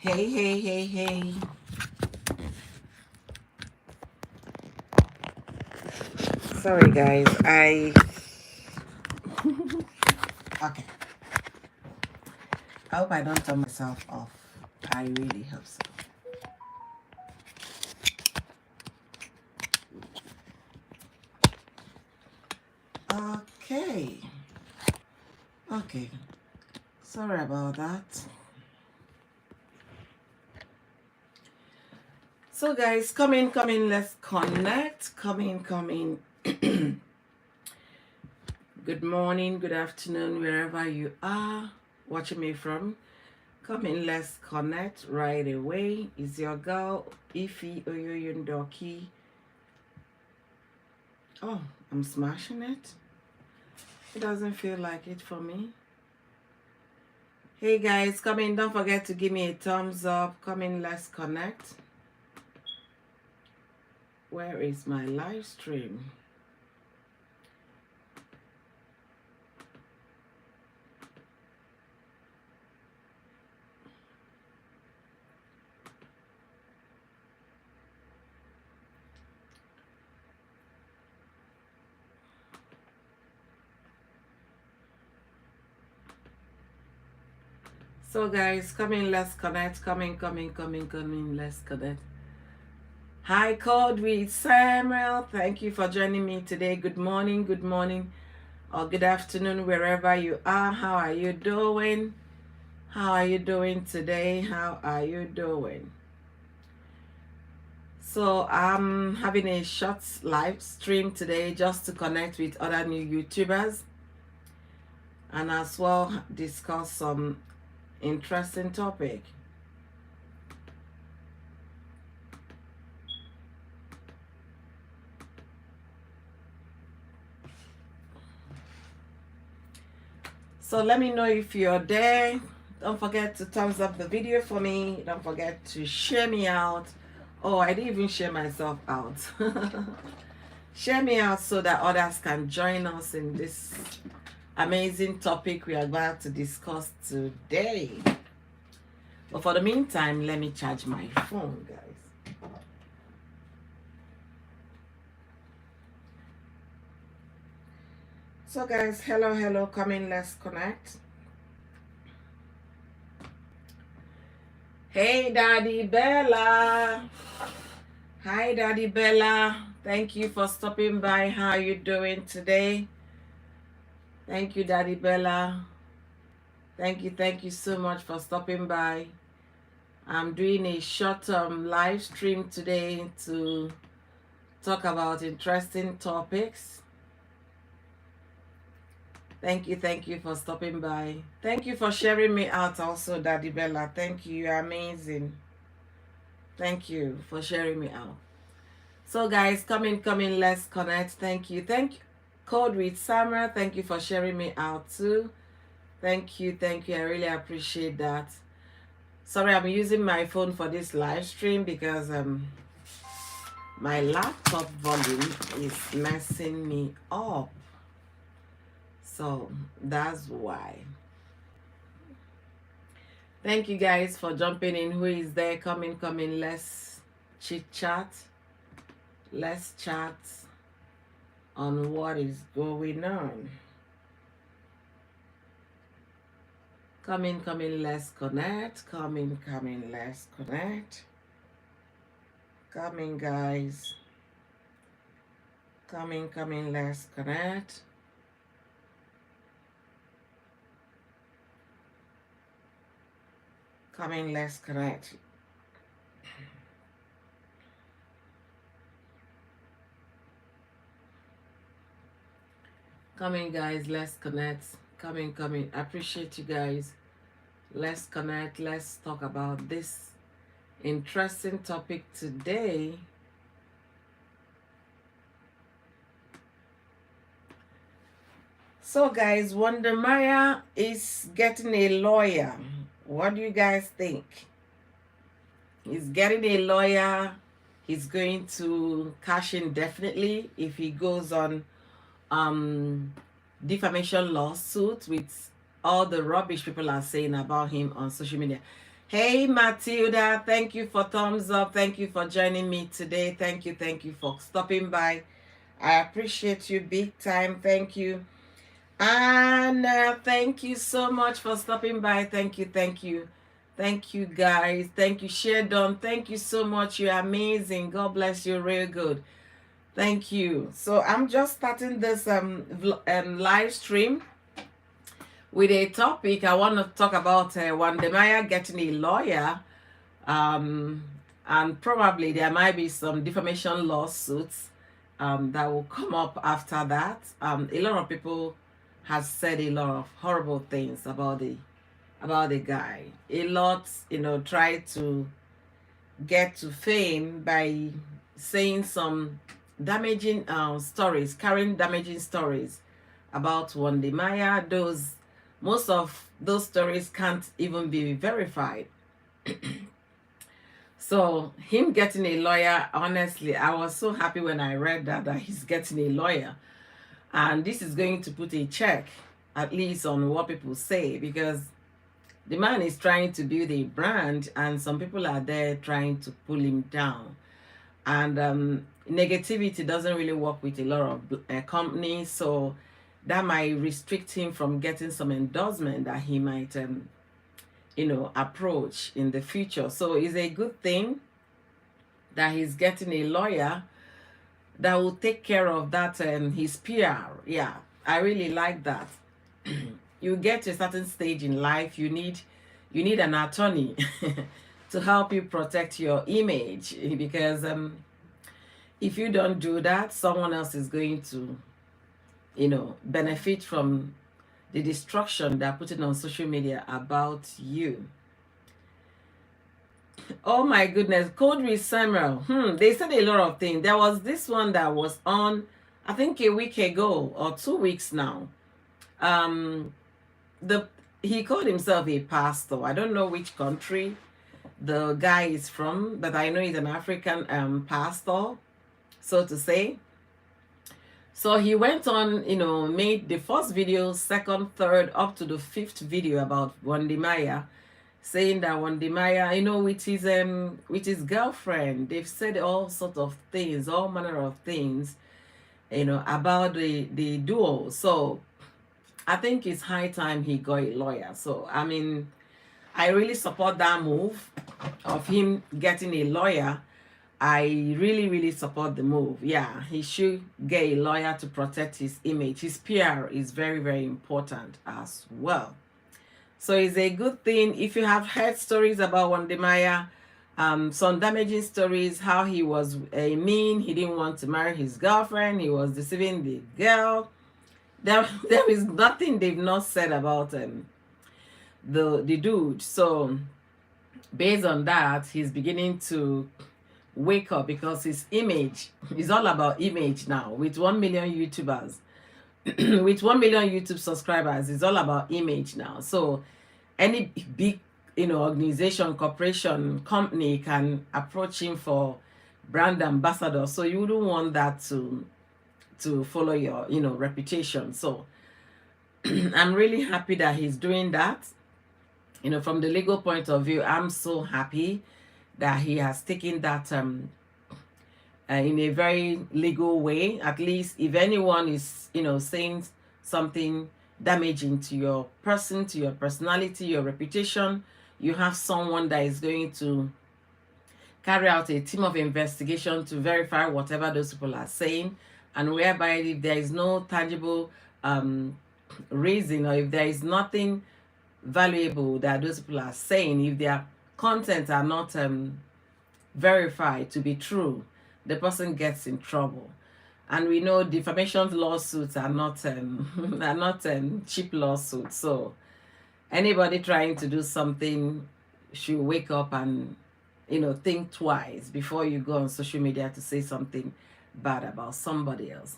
Hey, hey, hey, hey. Sorry, guys. Okay. I hope I don't turn myself off. I really hope so. Okay. Okay. Sorry about that. So, guys, come in, let's connect. Come in. Good morning, good afternoon, wherever you are watching me from. Come in, let's connect right away. Is your girl Ify Oyoyundoki? Oh, I'm smashing it. It doesn't feel like it for me. Hey guys, come in. Don't forget to give me a thumbs up. Come in, let's connect. Where is my live stream? So guys, come in, let's connect. Come in, let's connect. Hi, Code with Samuel. Thank you for joining me today. Good morning, or good afternoon, wherever you are. How are you doing? How are you doing today? How are you doing? So I'm having a short live stream today just to connect with other new YouTubers and as well discuss some interesting topic. So let me know if you're there. Don't forget to thumbs up the video for me. Don't forget to share me out. Oh, I didn't even share myself out. Share me out so that others can join us in this amazing topic we are about to discuss today. But for the meantime, let me charge my phone, guys. So guys, hello, come in, let's connect. Hey, Daddy Bella. Hi, Daddy Bella. Thank you for stopping by. How are you doing today? Thank you, Daddy Bella. Thank you so much for stopping by. I'm doing a short live stream today to talk about interesting topics. Thank you for stopping by. Thank you for sharing me out also, Daddy Bella. Thank you, you're amazing. Thank you for sharing me out. So guys, come in, let's connect. Thank you. Code with Samra, thank you for sharing me out too. Thank you, I really appreciate that. Sorry, I'm using my phone for this live stream because my laptop volume is messing me up. So that's why. Thank you guys for jumping in. Who is there? Come in, let's chit chat. Let's chat on what is going on. Come in, let's connect. Come in, let's connect. Come in, guys. Come in, let's connect. Come in, let's connect. Come in, guys, let's connect. Come in. I appreciate you guys. Let's connect. Let's talk about this interesting topic today. So guys, Wode Maya is getting a lawyer. What do you guys think? He's getting a lawyer. He's going to cash in definitely if he goes on defamation lawsuit with all the rubbish people are saying about him on social media. Hey Matilda, thank you for thumbs up. Thank you for joining me today. Thank you for stopping by. I appreciate you big time. Thank you. And thank you so much for stopping by. Thank you. Thank you, guys. Thank you, Shadon. Thank you so much. You're amazing. God bless you real good. Thank you. So I'm just starting this live stream with a topic. I want to talk about Wode Maya getting a lawyer, um, and probably there might be some defamation lawsuits that will come up after that. A lot of people have said a lot of horrible things about the guy. A lot, tried to get to fame by saying some damaging stories, carrying damaging stories about Wode Maya. Most of those stories can't even be verified. So him getting a lawyer, honestly, I was so happy when I read that he's getting a lawyer. And this is going to put a check, at least on what people say, because the man is trying to build a brand and some people are there trying to pull him down. And negativity doesn't really work with a lot of companies, so that might restrict him from getting some endorsement that he might approach in the future. So it's a good thing that he's getting a lawyer that will take care of that, his PR. Yeah, I really like that. You get to a certain stage in life, you need an attorney to help you protect your image, because if you don't do that, someone else is going to benefit from the destruction they're putting on social media about you. Oh my goodness, Code with Samuel. They said a lot of things. There was this one that was on, I think a week ago or 2 weeks now. He called himself a pastor. I don't know which country the guy is from, but I know he's an African pastor, so to say. So he went on, made the first video, second, third, up to the 5th video about Wode Maya, saying that Wode Maya, with his girlfriend, they've said all sorts of things, all manner of things, about the duo. So I think it's high time he got a lawyer. So I mean, I really support that move of him getting a lawyer. I really, really support the move. Yeah, he should get a lawyer to protect his image. His PR is very, very important as well. So it's a good thing. If you have heard stories about Wode Maya, some damaging stories, how he was mean, he didn't want to marry his girlfriend, he was deceiving the girl. There is nothing they've not said about the dude. So based on that, he's beginning to wake up, because his image is all about image now. With 1 million YouTubers, with 1 million YouTube subscribers, it's all about image now. So any big organization, corporation, company can approach him for brand ambassador. So you wouldn't want that to follow your reputation. So I'm really happy that he's doing that. From the legal point of view, I'm so happy that he has taken that in a very legal way. At least if anyone is saying something damaging to your person, to your personality, your reputation, you have someone that is going to carry out a team of investigation to verify whatever those people are saying, and whereby if there is no tangible reason, or if there is nothing valuable that those people are saying, if their content are not verified to be true, the person gets in trouble. And we know defamation lawsuits are not cheap lawsuits. So anybody trying to do something should wake up and think twice before you go on social media to say something bad about somebody else.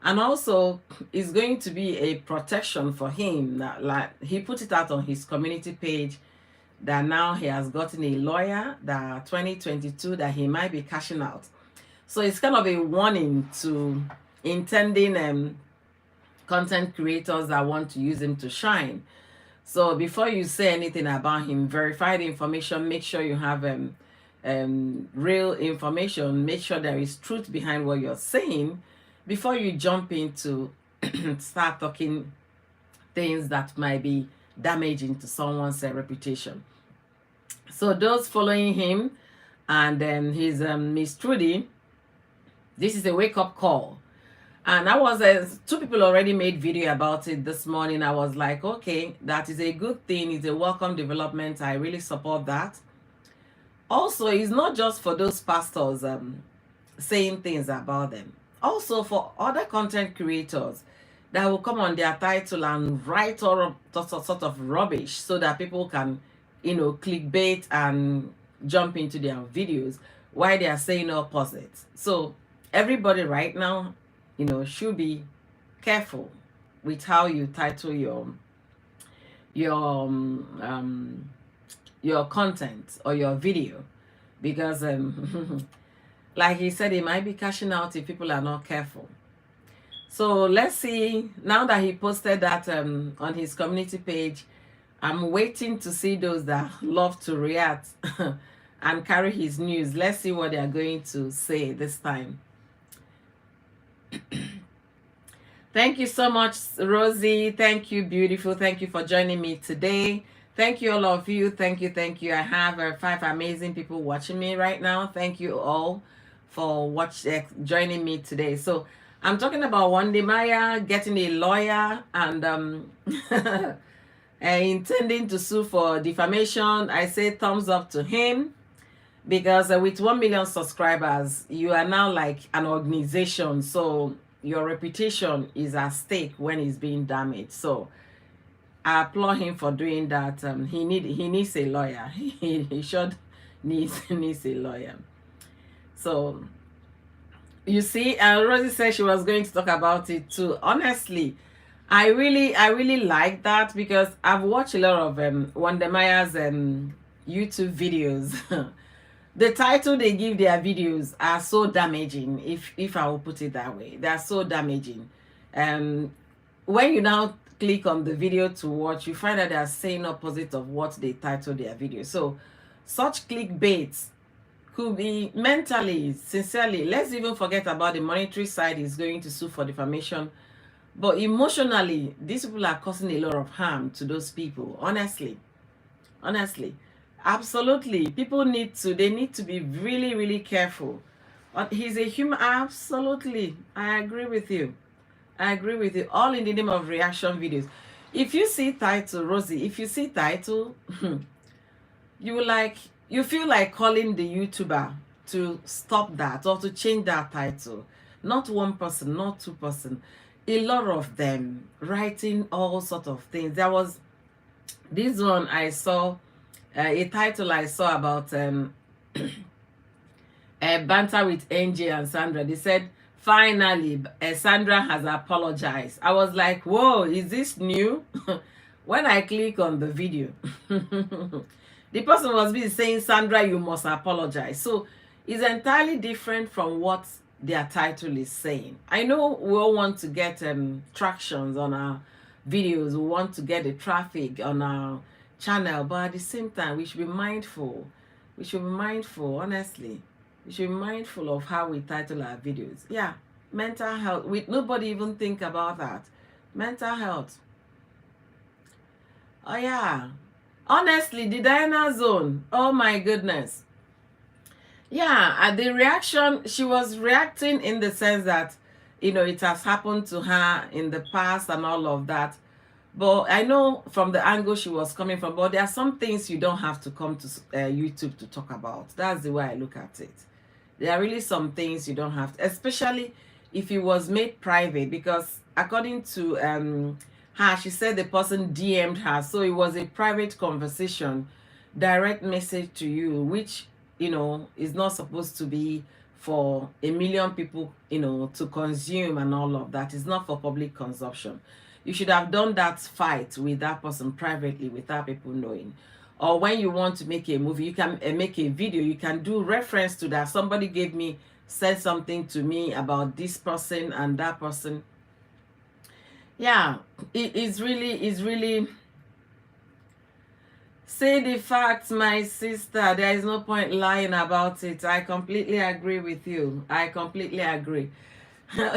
And also, it's going to be a protection for him. Like he put it out on his community page that now he has gotten a lawyer, that 2022, that he might be cashing out. So it's kind of a warning to intending content creators that want to use him to shine. So before you say anything about him, verify the information. Make sure you have real information. Make sure there is truth behind what you're saying before you jump into start talking things that might be damaging to someone's reputation. So those following him and his Miss Trudy, this is a wake-up call. And I was two people already made video about it this morning. I was like, okay, that is a good thing. It's a welcome development. I really support that. Also, it's not just for those pastors saying things about them. Also for other content creators that will come on their title and write all sort of rubbish so that people can, clickbait and jump into their videos while they are saying opposite. So everybody right now, should be careful with how you title your content or your video, because like he said, he might be cashing out if people are not careful. So let's see, now that he posted that on his community page, I'm waiting to see those that love to react and carry his news. Let's see what they are going to say this time. Thank you so much, Rosie. Thank you, beautiful. Thank you for joining me today. Thank you, all of you. Thank you. I have 5 amazing people watching me right now. Thank you all for joining me today. So I'm talking about Wode Maya getting a lawyer and intending to sue for defamation. I say thumbs up to him, because with 1 million subscribers, you are now like an organization. So your reputation is at stake when it's being damaged. So I applaud him for doing that. He needs a lawyer. He should needs a lawyer. So you see, Rosie said she was going to talk about it too. Honestly, I really like that, because I've watched a lot of Wode Maya's YouTube videos. The title they give their videos are so damaging, if I will put it that way. They are so damaging. When you now click on the video to watch, you find that they are saying opposite of what they title their video. So such clickbaits could be mentally, sincerely, let's even forget about the monetary side is going to sue for defamation. But emotionally, these people are causing a lot of harm to those people. Honestly. Absolutely. People need to be really careful. He's a human. Absolutely. I agree with you. All in the name of reaction videos. If you see title, Rosie, if you see title, you feel like calling the YouTuber to stop that or to change that title. Not one person, not two person. A lot of them writing all sorts of things. There was this one I saw, a title I saw about banter with Angie and Sandra. They said, finally, Sandra has apologized. I was like, whoa, is this new? When I click on the video, the person was being saying, Sandra, you must apologize. So it's entirely different from what their title is saying. I know we all want to get tractions on our videos. We want to get the traffic on our channel, but at the same time, we should be mindful. Honestly. We should be mindful of how we title our videos. Yeah, mental health. Nobody even think about that. Mental health. Oh yeah. Honestly, the Diana Zone. Oh my goodness. Yeah, at the reaction, she was reacting in the sense that, it has happened to her in the past and all of that. But I know from the angle she was coming from, but there are some things you don't have to come to YouTube to talk about. That's the way I look at it. There are really some things you don't have to, especially if it was made private, because according to her, she said the person DM'd her. So it was a private conversation, direct message to you, which, is not supposed to be for a million people, to consume and all of that. It's not for public consumption. You should have done that fight with that person privately without people knowing. Or when you want to make a movie, you can make a video, you can do reference to that. Somebody said something to me about this person and that person. Yeah, it's really Say the facts, my sister. There is no point lying about it. I completely agree with you. I completely agree.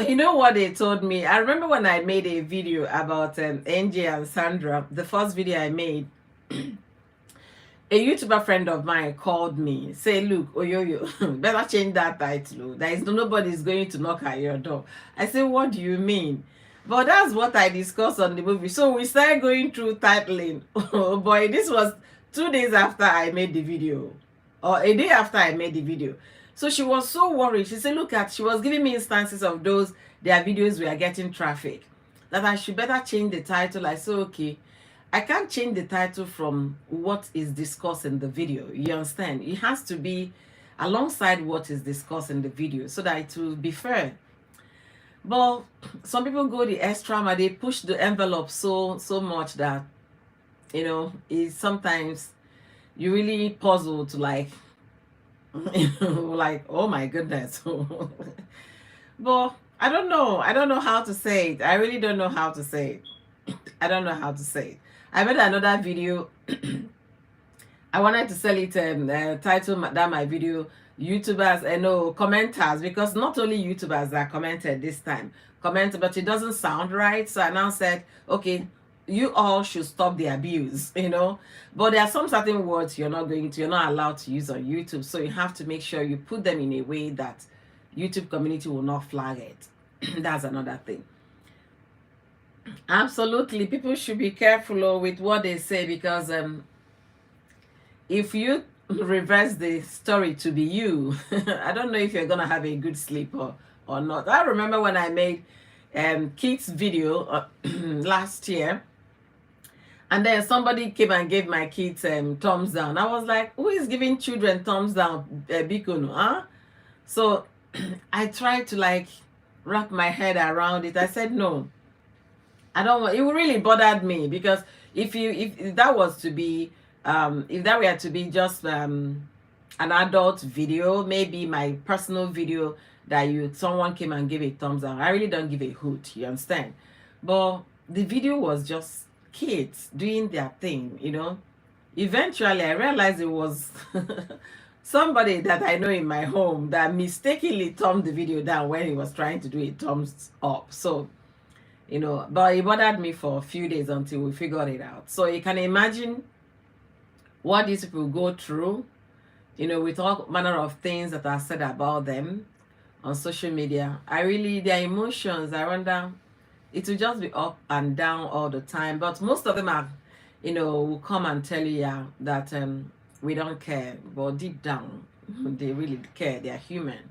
You know what they told me? I remember when I made a video about NJ and Sandra, the first video I made, a YouTuber friend of mine called me, say, look, Oyoyo, better change that title. There is nobody's going to knock at your door. I said, what do you mean? But that's what I discussed on the movie. So we started going through titling. Oh boy, this was 2 days after I made the video. Or a day after I made the video. So she was so worried. She said, look at, she was giving me instances of those, their videos were getting traffic. That I should better change the title. I said, okay. I can't change the title from what is discussed in the video. You understand? It has to be alongside what is discussed in the video so that it will be fair. But some people go the extra mile, they push the envelope so much that, you know, it's sometimes you really puzzle to like, like, oh my goodness. But I don't know. I don't know how to say it. I really don't know how to say it. I don't know how to say it. I made another video. I wanted to sell it title that my video YouTubers and no commenters, because not only YouTubers that commented this time commented, but it doesn't sound right. So I now said, okay, you all should stop the abuse, you know. But there are some certain words you're not allowed to use on YouTube. So you have to make sure you put them in a way that YouTube community will not flag it. That's another thing. Absolutely, people should be careful with what they say, because if you reverse the story to be you, I don't know if you're gonna have a good sleep or not. I remember when I made kids video last year, and then somebody came and gave my kids thumbs down. I was like, who is giving children thumbs down, Bikono, huh? So I tried to like wrap my head around it. I said no, I don't want. It really bothered me, because if that was to be if that were to be just an adult video, maybe my personal video that someone came and gave a thumbs up, I really don't give a hoot, you understand? But the video was just kids doing their thing, you know. Eventually I realized it was somebody that I know in my home that mistakenly thumbed the video down when he was trying to do a thumbs up. So, you know, but it bothered me for a few days until we figured it out. So you can imagine what these people go through, you know, with all manner of things that are said about them on social media. Their emotions, I wonder, it will just be up and down all the time. But most of them are, you know, will come and tell you, yeah, that we don't care. But deep down, they really care. They are human.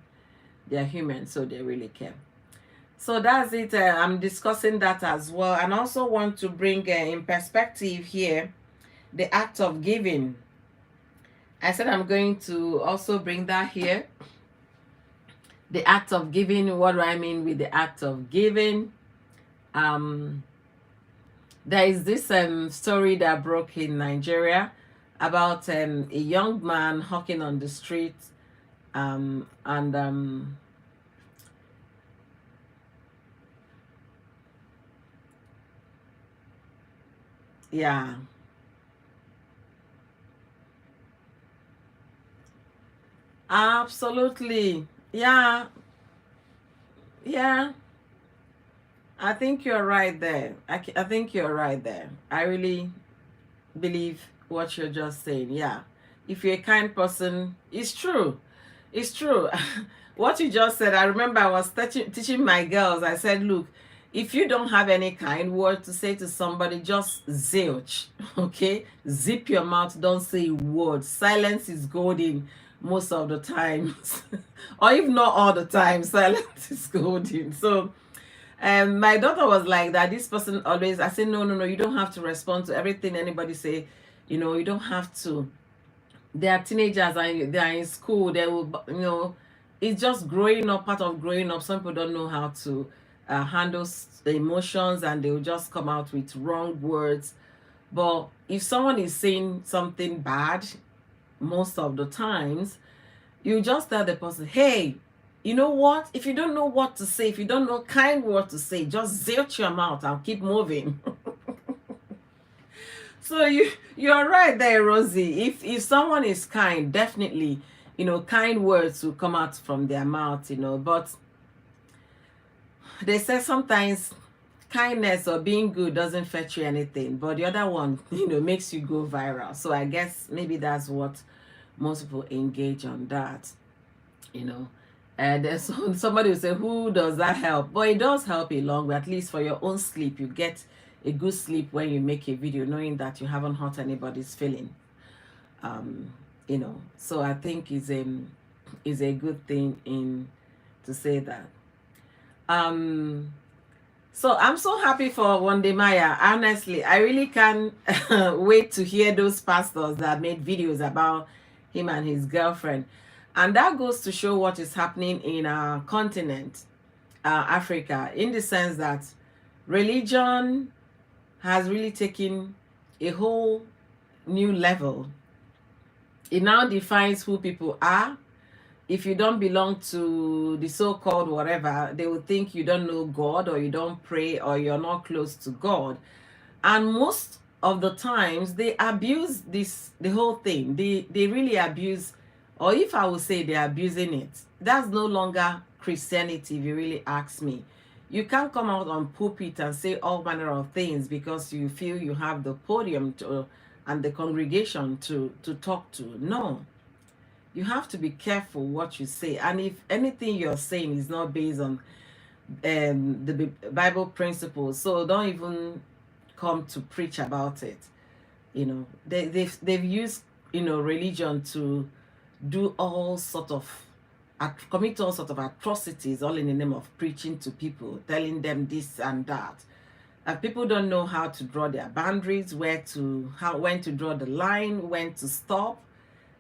They are human, so they really care. So that's it. I'm discussing that as well. And also want to bring in perspective here the act of giving. I said I'm going to also bring that here. The act of giving. What do I mean with the act of giving? There is this story that broke in Nigeria about a young man hawking on the street, yeah. Absolutely. Yeah. Yeah. I think you're right there. I think you're right there. I really believe what you're just saying. Yeah. If you're a kind person, it's true. It's true. What you just said, I remember I was teaching my girls. I said, look, if you don't have any kind word to say to somebody, just zilch. Okay? Zip your mouth. Don't say a word. Silence is golden most of the times. Or if not all the time, silence is golden. So my daughter was like that. This person always, I said, no, you don't have to respond to everything anybody say. You know, you don't have to. They are teenagers and they are in school. They will, you know, it's just growing up, part of growing up. Some people don't know how to handle the emotions, and they will just come out with wrong words. But if someone is saying something bad, most of the times, you just tell the person, hey, you know what? If you don't know what to say, if you don't know kind word to say, just zilch your mouth and keep moving. So you're right there, Rosie. If someone is kind, definitely, kind words will come out from their mouth, but they say sometimes kindness or being good doesn't fetch you anything, but the other one, makes you go viral. So I guess maybe that's what most people engage on that, you know. And then somebody will say, who does that help? But it does help a long way, at least for your own sleep. You get a good sleep when you make a video, knowing that you haven't hurt anybody's feeling. Um, so I think is a good thing in to say that. So I'm so happy for Wode Maya. Honestly, I really can't wait to hear those pastors that made videos about him and his girlfriend. And that goes to show what is happening in our continent, Africa, in the sense that religion has really taken a whole new level. It now defines who people are. If you don't belong to the so-called whatever, they will think you don't know God, or you don't pray, or you're not close to God. And most of the times they abuse the whole thing. They really abuse, or if I would say they're abusing it, that's no longer Christianity, if you really ask me. You can't come out on pulpit and say all manner of things because you feel you have the podium and the congregation to talk to. No. You have to be careful what you say. And if anything you're saying is not based on the Bible principles, so don't even come to preach about it. They've used, religion to do all sort of, commit all sort of atrocities, all in the name of preaching to people, telling them this and that. And people don't know how to draw their boundaries, when to draw the line, when to stop.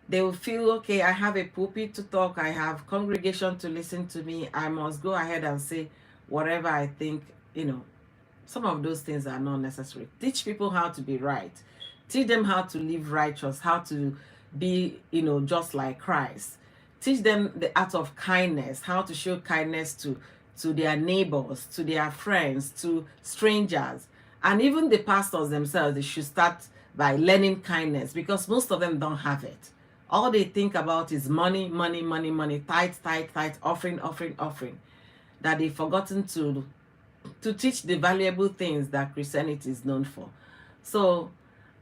They will feel, okay, I have a pulpit to talk, I have congregation to listen to me, I must go ahead and say whatever I think. Some of those things are not necessary. Teach people how to be right. Teach them how to live righteous, how to be, just like Christ. Teach them the art of kindness, how to show kindness to their neighbors, to their friends, to strangers. And even the pastors themselves, they should start by learning kindness, because most of them don't have it. All they think about is money, money, money, money, tithe, tithe, tithe, offering, offering, offering. That they've forgotten to teach the valuable things that Christianity is known for. So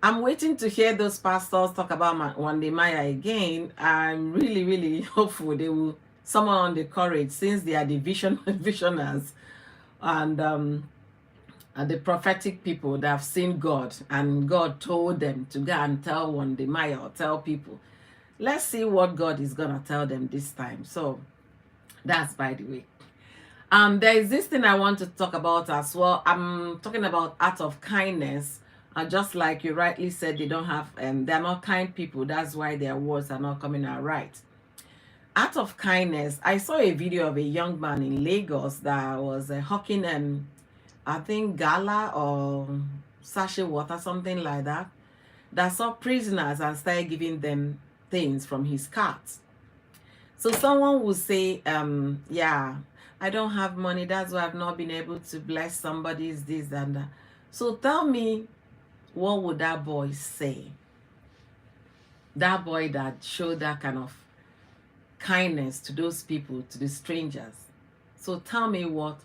I'm waiting to hear those pastors talk about Wode Maya again. I'm really, really hopeful they will summon on the courage, since they are the visioners and the prophetic people that have seen God, and God told them to go and tell Wode Maya, or tell people. Let's see what God is going to tell them this time. So that's by the way. There is this thing I want to talk about as well. I'm talking about art of kindness. Just like you rightly said, they don't have, they're not kind people. That's why their words are not coming out right. Art of kindness. I saw a video of a young man in Lagos that was hawking, I think, gala or sachet water, something like that, that saw prisoners and started giving them things from his cart. So someone will say, yeah, I don't have money, that's why I've not been able to bless somebody's this and that. So tell me, what would that boy say? That boy that showed that kind of kindness to those people, to the strangers. So tell me, what,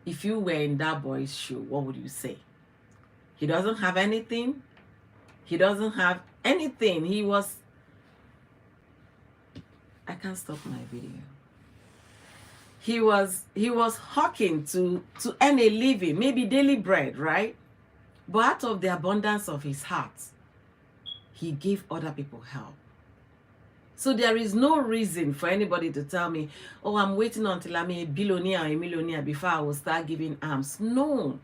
if you were in that boy's shoe, what would you say? He doesn't have anything. He doesn't have anything. I can't stop my video. He was hawking to earn a living, maybe daily bread, right? But out of the abundance of his heart, he gave other people help. So there is no reason for anybody to tell me, oh, I'm waiting until I'm a billionaire or a millionaire before I will start giving alms. No.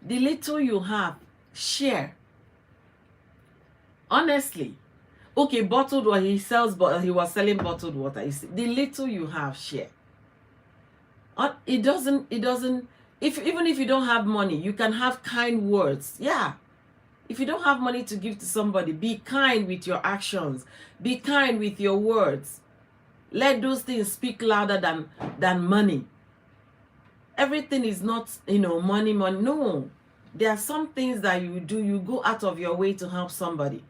The little you have, share. Honestly. Okay, bottled water, he was selling bottled water. You see, the little you have, share. It doesn't, even if you don't have money, you can have kind words. Yeah. If you don't have money to give to somebody, be kind with your actions. Be kind with your words. Let those things speak louder than money. Everything is not, money. No. There are some things that you do, you go out of your way to help somebody.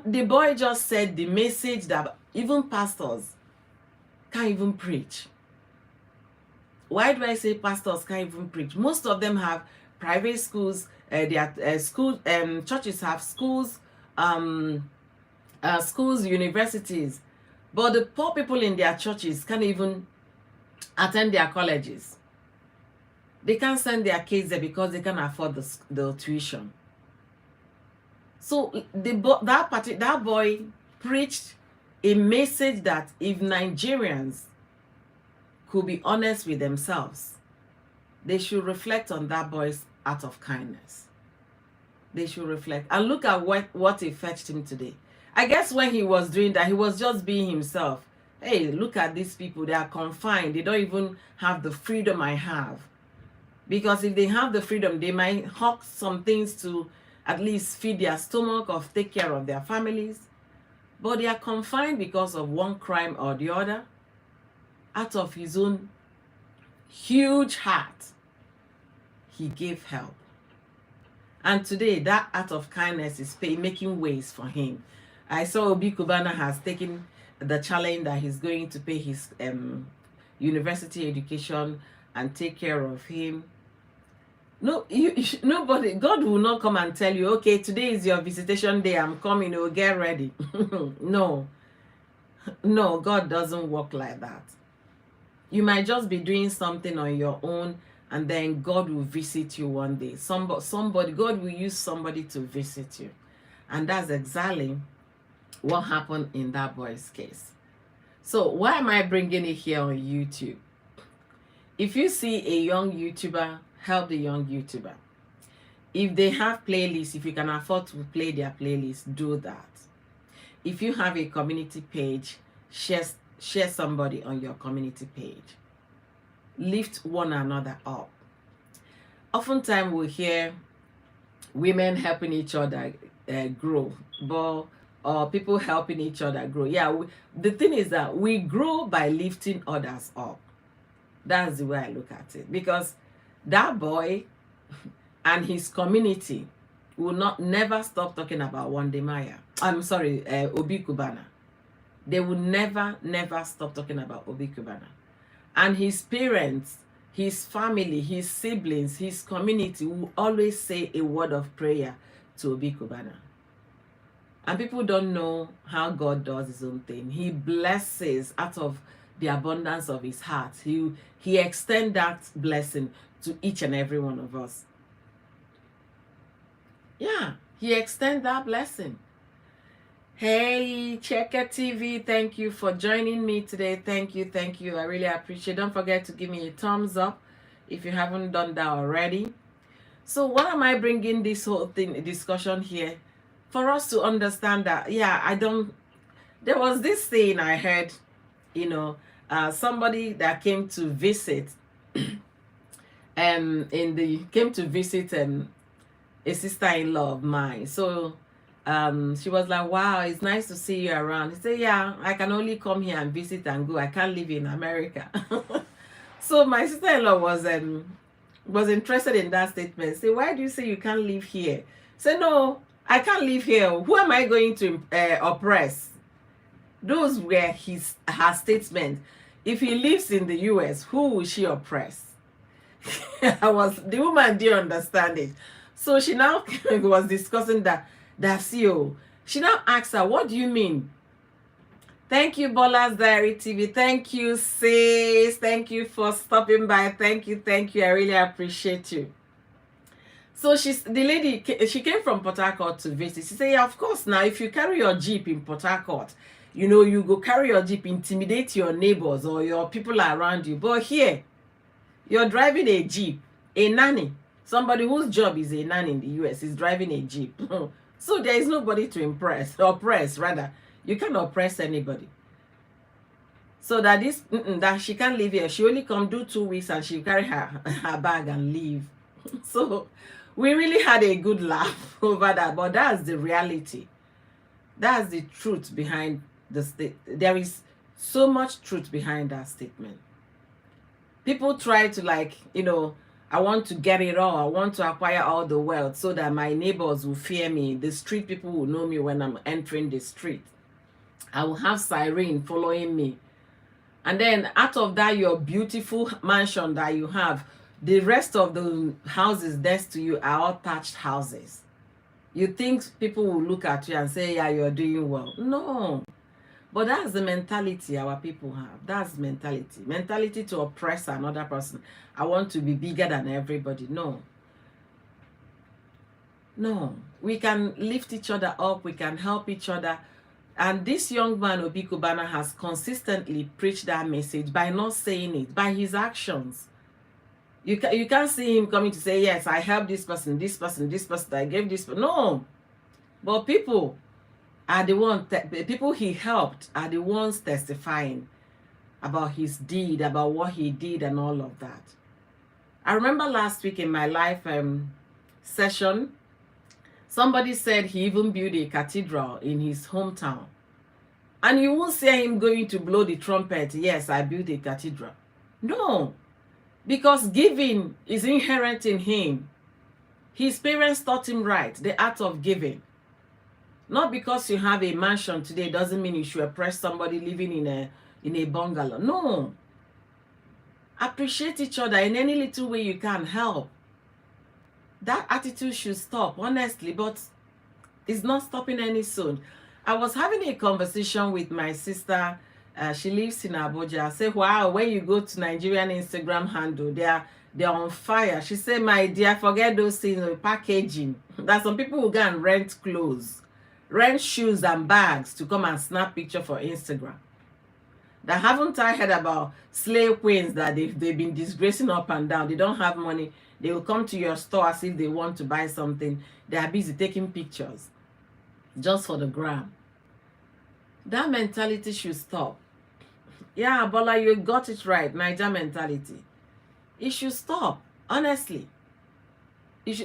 The boy just said the message that even pastors can't even preach. Why do I say pastors can't even preach? Most of them have private schools. Churches have schools, schools, universities, but the poor people in their churches can't even attend their colleges. They can't send their kids there because they can't afford the tuition. So that boy preached a message that if Nigerians could be honest with themselves, they should reflect on that boy's act of kindness. They should reflect and look at what it fetched him today. I guess when he was doing that, he was just being himself. Hey, look at these people. They are confined. They don't even have the freedom I have. Because if they have the freedom, they might hawk some things to at least feed their stomach or take care of their families. But they are confined because of one crime or the other. Out of his own huge heart, he gave help. And today, that act of kindness is making ways for him. I saw Obi Kubana has taken the challenge that he's going to pay his university education and take care of him. No, nobody, God will not come and tell you, okay, today is your visitation day, I'm coming, oh, get ready. No, God doesn't work like that. You might just be doing something on your own, and then God will visit you one day. Somebody, God will use somebody to visit you. And that's exactly what happened in that boy's case. So why am I bringing it here on YouTube? If you see a young YouTuber, help the young YouTuber. If they have playlists, if you can afford to play their playlist, do that. If you have a community page, share somebody on your community page. Lift one another up. Oftentimes we hear women helping each other grow, or people helping each other grow. Yeah, the thing is that we grow by lifting others up. That's the way I look at it. Because that boy and his community will never stop talking about Wode Maya. I'm sorry, Obi Kubana. They will never stop talking about Obi Kubana. And his parents, his family, his siblings, his community will always say a word of prayer to Obi Kubana. And people don't know how God does his own thing. He blesses out of the abundance of his heart. He extends that blessing to each and every one of us. Yeah, he extends that blessing. Hey, Checker TV, thank you for joining me today. Thank you. I really appreciate it. Don't forget to give me a thumbs up if you haven't done that already. So what am I bringing this whole discussion here? For us to understand that, yeah, there was this thing I heard, somebody that came to visit, came to visit a sister-in-law of mine. So she was like, wow, it's nice to see you around. He said, yeah, I can only come here and visit and go. I can't live in America. So my sister-in-law was interested in that statement. Say, why do you say you can't live here? Say, no, I can't live here. Who am I going to oppress? Those were her statement. If he lives in the US, who will she oppress? The woman didn't understand it. So she now was discussing that's you. She now asked her, what do you mean? Thank you, Bola's Diary TV. Thank you, sis. Thank you for stopping by. Thank you. I really appreciate you. So the lady, she came from Port Harcourt to visit. She said, yeah, of course. Now, if you carry your Jeep in Port Harcourt, you go carry your Jeep, intimidate your neighbors or your people around you. But here, you're driving a Jeep, a nanny. Somebody whose job is a nanny in the US is driving a Jeep. So there is nobody to oppress, rather. You can't oppress anybody. So that that she can't live here. She only come do 2 weeks and she carry her bag and leave. So we really had a good laugh over that. But that's the reality. That's the truth behind the statement. There is so much truth behind that statement. People try to I want to get it all. I want to acquire all the wealth so that my neighbors will fear me. The street people will know me when I'm entering the street. I will have siren following me. And then out of that, your beautiful mansion that you have, the rest of the houses next to you are all thatched houses. You think people will look at you and say, yeah, you're doing well. No. But that's the mentality our people have. That's mentality. Mentality to oppress another person. I want to be bigger than everybody. No. No. We can lift each other up. We can help each other. And this young man, Obi Kubana, has consistently preached that message by not saying it, by his actions. You can't see him coming to say, yes, I helped this person, this person, this person, I gave this. No. But people are the ones, the people he helped are the ones testifying about his deed, about what he did and all of that. I remember last week in my live session, somebody said he even built a cathedral in his hometown. And you won't see him going to blow the trumpet, yes, I built a cathedral. No, because giving is inherent in him. His parents taught him right, the art of giving. Not because you have a mansion today doesn't mean you should oppress somebody living in a bungalow. No. Appreciate each other in any little way you can help. That attitude should stop, honestly, but it's not stopping any soon. I was having a conversation with my sister. She lives in Abuja. I said, wow, when you go to Nigerian Instagram handle, they're on fire. She said, my dear, forget those things, packaging. That some people will go and rent clothes, rent shoes and bags to come and snap picture for Instagram. That haven't I heard about slave queens that they've been disgracing up and down. They don't have money. They will come to your store as if they want to buy something. They are busy taking pictures just for the gram. That mentality should stop. Yeah, Bola, you got it right. Niger mentality. It should stop. Honestly.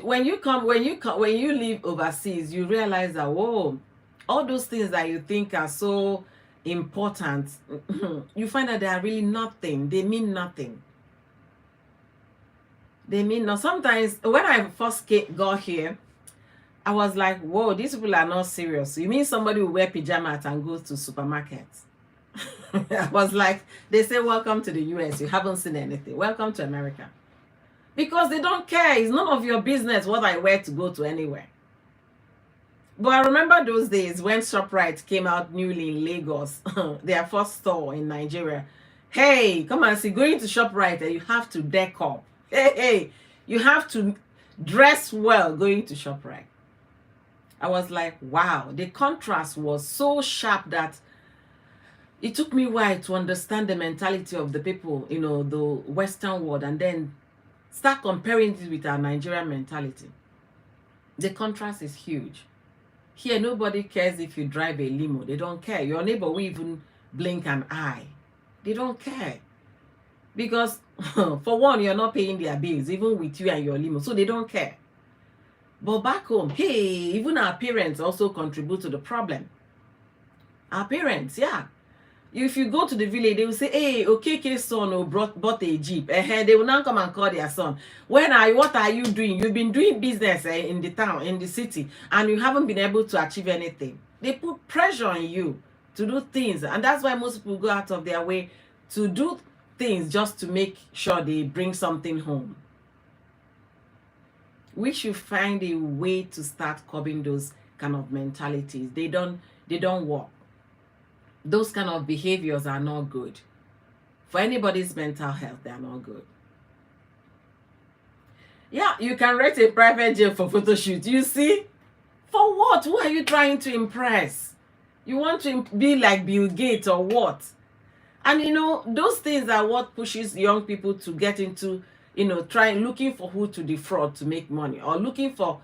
When you live overseas, you realize that, whoa, all those things that you think are so important, you find that they are really nothing. They mean nothing. They mean no. Sometimes when I first got here, I was like, whoa, these people are not serious. You mean somebody will wear pajamas and go to supermarkets? I was like, they say, welcome to the US. You haven't seen anything. Welcome to America. Because they don't care. It's none of your business what I wear to go to anywhere. But I remember those days when ShopRite came out newly in Lagos, their first store in Nigeria. Hey, come and see, going to ShopRite, you have to deck up. Hey, you have to dress well going to ShopRite. I was like, wow, the contrast was so sharp that it took me a while to understand the mentality of the people, the Western world, and then start comparing it with our Nigerian mentality. The contrast is huge. Here, nobody cares if you drive a limo. They don't care. Your neighbor will even blink an eye. They don't care. Because, for one, you're not paying their bills, even with you and your limo. So they don't care. But back home, hey, even our parents also contribute to the problem. Our parents, yeah. If you go to the village, they will say, hey, Okeke's son bought a Jeep. They will now come and call their son. What are you doing? You've been doing business in the town, in the city, and you haven't been able to achieve anything. They put pressure on you to do things. And that's why most people go out of their way to do things just to make sure they bring something home. We should find a way to start curbing those kind of mentalities. They don't work. Those kind of behaviors are not good. For anybody's mental health, they are not good. Yeah, you can rent a private jet for photo shoot. You see? For what? Who are you trying to impress? You want to be like Bill Gates or what? And those things are what pushes young people to get into, looking for who to defraud to make money, or looking for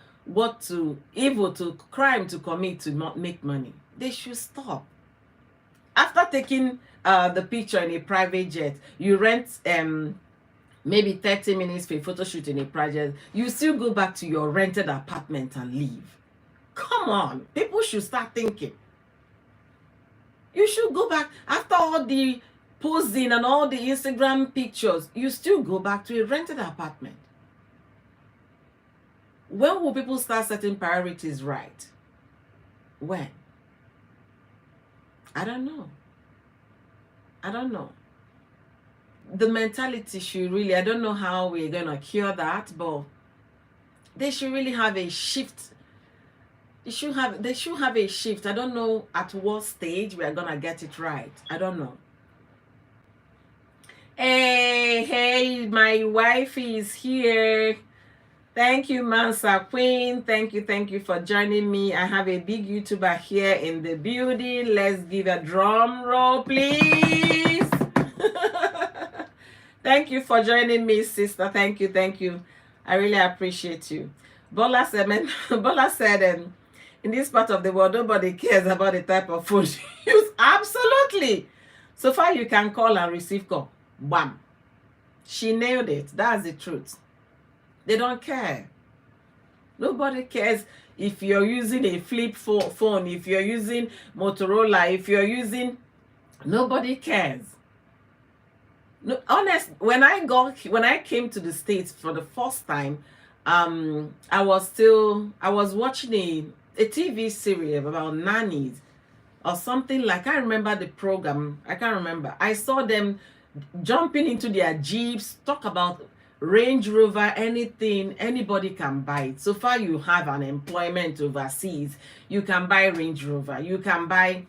crime to commit to not make money. They should stop. After taking the picture in a private jet, you rent maybe 30 minutes for a photo shoot in a private jet, you still go back to your rented apartment and leave. Come on, people should start thinking. You should go back after all the posing and all the Instagram pictures. You still go back to a rented apartment. When will people start setting priorities right? When? I don't know. I don't know. The mentality should really, I don't know how we're going to cure that, but they should really have a shift. They should have a shift. I don't know at what stage we are going to get it right. I don't know. Hey, my wife is here. Thank you, Mansa Queen. Thank you for joining me. I have a big YouTuber here in the building. Let's give a drum roll, please. Thank you for joining me, sister. Thank you. I really appreciate you. Bola said, Bola said, in this part of the world, nobody cares about the type of food you use. Absolutely. So far, you can call and receive call. Bam. She nailed it. That's the truth. They don't care. Nobody cares if you're using a flip phone, if you're using Motorola, if you're using... Nobody cares. No, honest, when I came to the States for the first time, I was watching a TV series about nannies or something. Like, I remember the program. I can't remember. I saw them jumping into their jeeps, talk about Range Rover, anything, anybody can buy it. So far you have an employment overseas, you can buy Range Rover, you can buy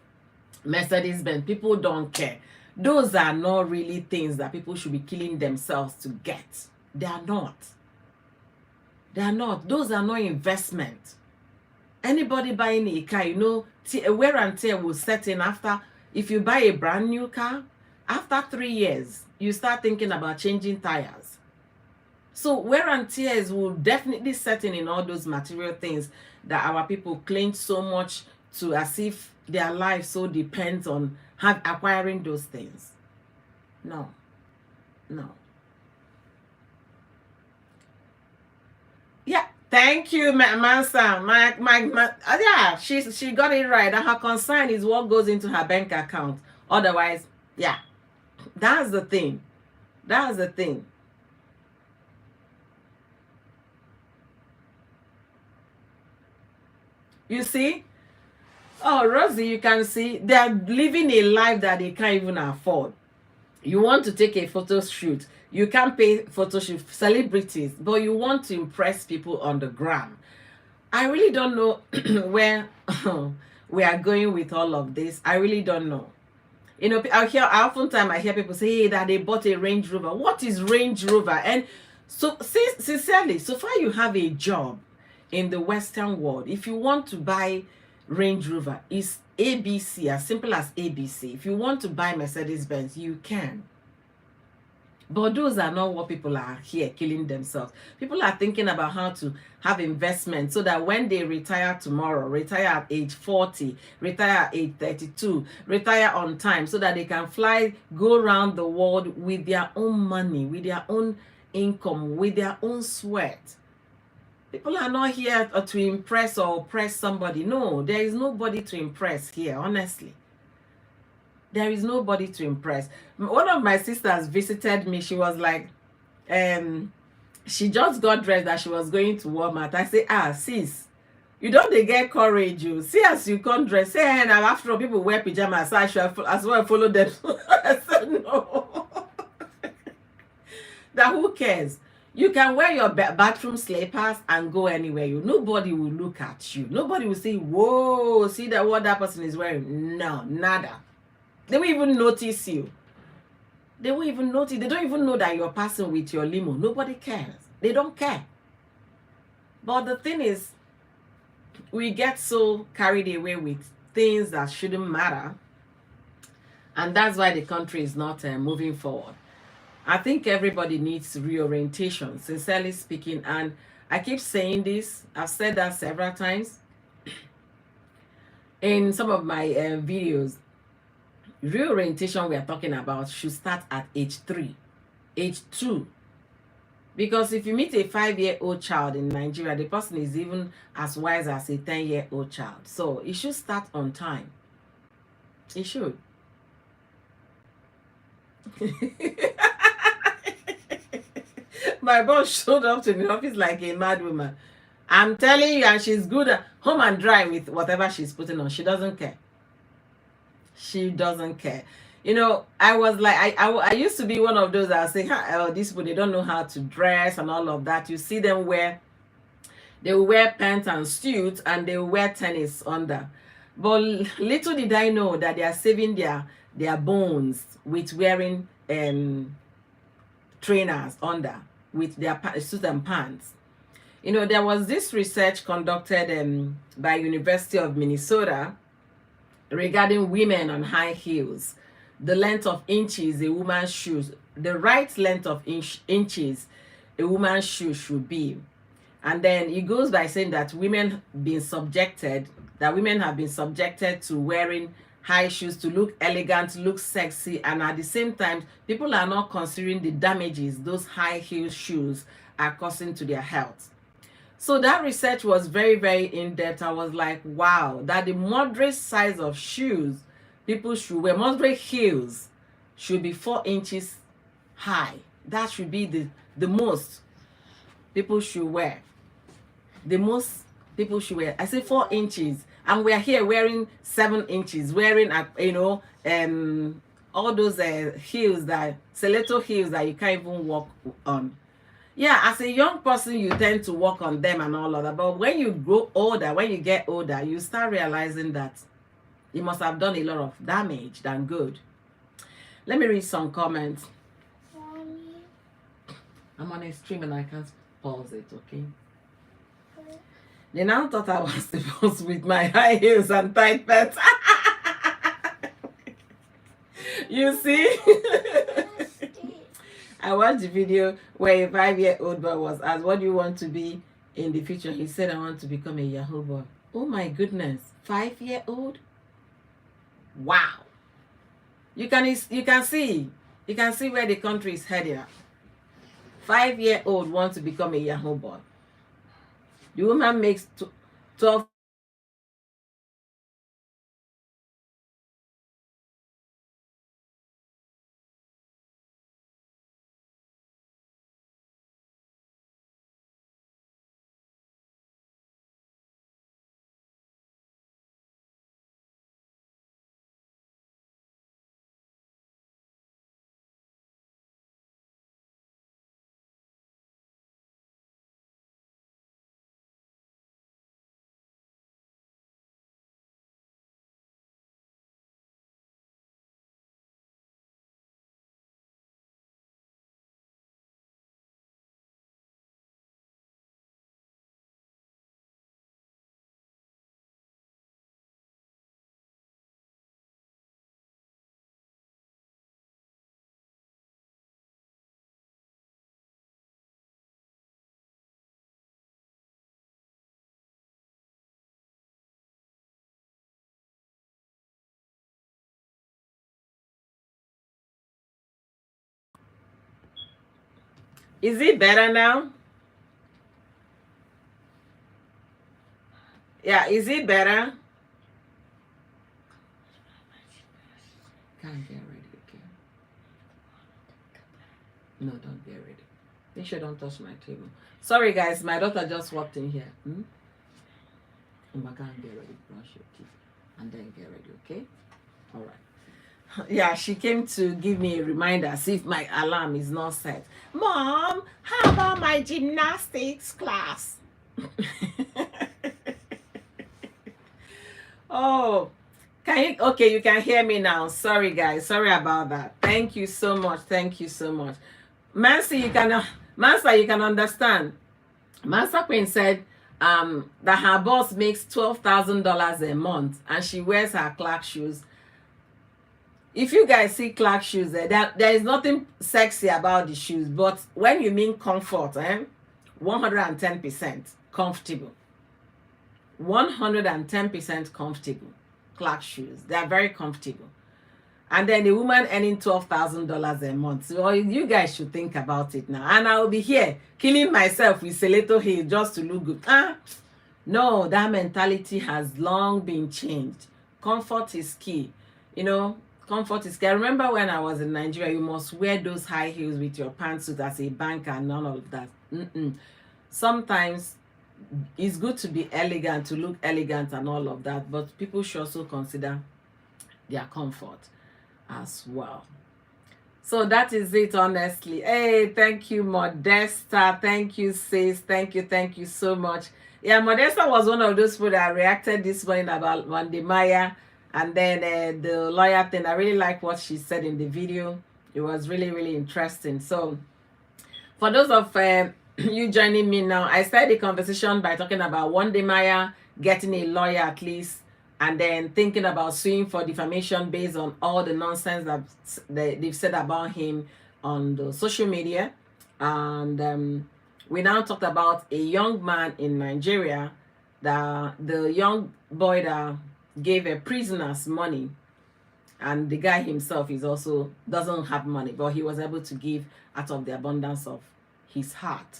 Mercedes-Benz. People don't care. Those are not really things that people should be killing themselves to get. They are not. They are not. Those are not investment. Anybody buying a car, you know, wear and tear will set in after. If you buy a brand new car, after 3 years, you start thinking about changing tires. So wear and tears will definitely set in all those material things that our people cling so much to, as if their life so depends on acquiring those things. No. Yeah, thank you, Mansa. Yeah, she got it right. And her concern is what goes into her bank account. Otherwise, yeah, that's the thing. That's the thing. You see? Oh, Rosie, you can see they're living a life that they can't even afford. You want to take a photo shoot. You can't pay photo shoot celebrities, but you want to impress people on the gram. I really don't know where we are going with all of this. I really don't know. You know, oftentimes I hear people say, hey, that they bought a Range Rover. What is Range Rover? And so, sincerely, so far you have a job in the Western world. If you want to buy Range Rover, it's ABC, as simple as ABC. If you want to buy Mercedes-Benz, you can. But those are not what people are here killing themselves. People are thinking about how to have investment so that when they retire tomorrow, retire at age 40, retire at age 32, retire on time, so that they can fly, go around the world with their own money, with their own income, with their own sweat. People are not here to impress or oppress somebody. No, there is nobody to impress here, honestly. There is nobody to impress. One of my sisters visited me. She was like, she just got dressed that she was going to Walmart. I say, sis, you don't get courage. You see, as you come dress, say, and after all, people wear pajamas, so I should as well follow them. I said, no. That who cares? You can wear your bathroom slippers and go anywhere. Nobody will look at you. Nobody will say, whoa, see that what that person is wearing. No, nada. They won't even notice you. They won't even notice. They don't even know that you're passing with your limo. Nobody cares. They don't care. But the thing is, we get so carried away with things that shouldn't matter. And that's why the country is not moving forward. I think everybody needs reorientation, sincerely speaking. And I keep saying this. I've said that several times in some of my videos. Reorientation we are talking about should start at age 3, age 2. Because if you meet a 5-year-old child in Nigeria, the person is even as wise as a 10-year-old child. So it should start on time. It should. My boss showed up to the office like a mad woman. I'm telling you, and she's good at home and dry with whatever she's putting on. She doesn't care. She doesn't care. You know, I was like, I used to be one of those that I say, oh, these people, they don't know how to dress and all of that. You see them they will wear pants and suits and they will wear tennis under. But little did I know that they are saving their bones with wearing trainers under with their suit and pants. You know, there was this research conducted by University of Minnesota regarding women on high heels, the length of inches a woman's shoes, the right length of inches a woman's shoe should be. And then it goes by saying that women have been subjected to wearing high shoes to look elegant, look sexy, and at the same time, people are not considering the damages those high heel shoes are causing to their health. So that research was very, very in-depth. I was like, wow, that the moderate size of shoes people should wear, moderate heels, should be 4 inches high. That should be the most people should wear. The most people should wear. I say 4 inches. And we're here wearing 7 inches, wearing, all those heels stiletto heels that you can't even walk on. Yeah, as a young person, you tend to walk on them and all of that. But when you grow older, when you get older, you start realizing that you must have done a lot of damage than good. Let me read some comments. Mommy. I'm on a stream and I can't pause it, okay? They now thought I was supposed with my high heels and tight pants. You see? I watched the video where a 5-year-old boy was asked, what do you want to be in the future? He said, I want to become a Yahoo boy. Oh my goodness. 5-year-old? Wow. You can see where the country is headed at. 5-year-old wants to become a Yahoo boy. The woman makes 12. Is it better now? Yeah, is it better? Can't get ready, okay? No, don't get ready. Make sure don't touch my table. Sorry guys, my daughter just walked in here. I can't get ready, brush your teeth, and then get ready, okay? All right. Yeah, she came to give me a reminder, see if my alarm is not set. Mom, how about my gymnastics class? Oh, okay, you can hear me now. Sorry guys, sorry about that. Thank you so much. Thank you so much. Mansa, you can understand. Mansa Queen said that her boss makes $12,000 a month and she wears her Clark shoes. If you guys see Clark shoes, there is nothing sexy about the shoes, but when you mean comfort, 110% comfortable. 110% comfortable. Clark shoes. They are very comfortable. And then the woman earning $12,000 a month. So you guys should think about it now. And I'll be here killing myself with stiletto heel just to look good. No, that mentality has long been changed. Comfort is key. You know, comfort is key. I remember when I was in Nigeria, you must wear those high heels with your pantsuit as a banker and none of that. Sometimes it's good to be elegant, to look elegant and all of that, but people should also consider their comfort as well. So that is it, honestly. Hey, thank you, Modesta. Thank you, sis. Thank you so much. Yeah, Modesta was one of those people that reacted this morning about Wode Maya and then the lawyer thing. I really like what she said in the video. It was really interesting. So for those of you joining me now, I started the conversation by talking about Wode Maya getting a lawyer at least, and then thinking about suing for defamation based on all the nonsense that they've said about him on the social media. And we now talked about a young man in Nigeria, the young boy that gave a prisoners money, and the guy himself is also doesn't have money, but he was able to give out of the abundance of his heart.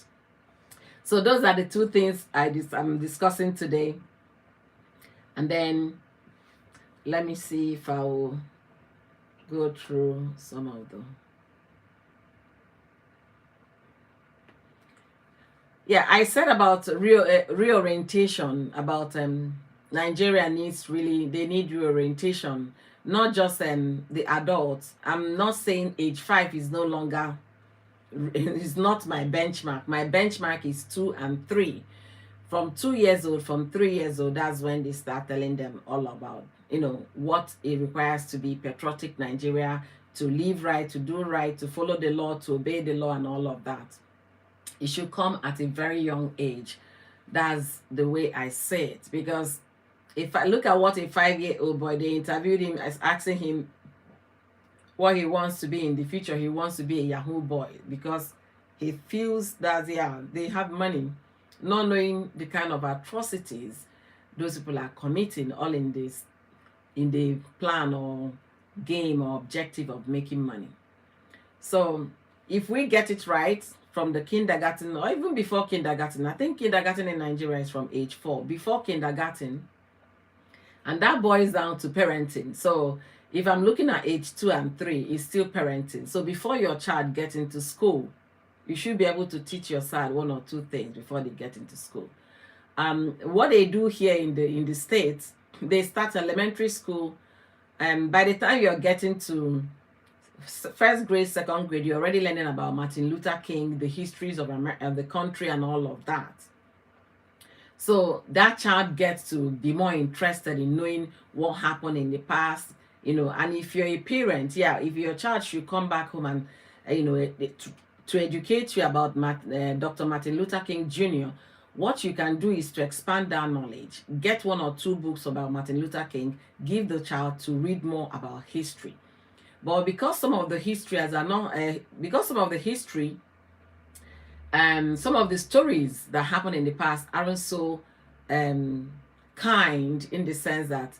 So those are the two things I'm discussing today. And then let me see if I will go through some of them. Yeah, I said about reorientation, about Nigeria needs they need reorientation, not just the adults. I'm not saying age 5 is no longer, it's not my benchmark. My benchmark is 2 and 3. From 2 years old, from 3 years old, that's when they start telling them all about, what it requires to be patriotic Nigeria, to live right, to do right, to follow the law, to obey the law, and all of that. It should come at a very young age. That's the way I say it. Because if I look at what a 5-year-old boy, they interviewed him as asking him what he wants to be in the future. He wants to be a Yahoo boy because he feels that they have money, not knowing the kind of atrocities those people are committing, all in the plan or game or objective of making money. So if we get it right from the kindergarten, or even before kindergarten, I think kindergarten in Nigeria is from age 4, before kindergarten, and that boils down to parenting. So if I'm looking at age 2 and 3, it's still parenting. So before your child gets into school, you should be able to teach your child 1 or 2 things before they get into school. What they do here in the States, they start elementary school, and by the time you're getting to first grade, second grade, you're already learning about Martin Luther King, the histories of the country, and all of that. So that child gets to be more interested in knowing what happened in the past, and if you're a parent, if your child should come back home and, to educate you about Dr. Martin Luther King Jr., what you can do is to expand that knowledge. Get 1 or 2 books about Martin Luther King, give the child to read more about history. But because some of the history some of the stories that happened in the past aren't so kind, in the sense that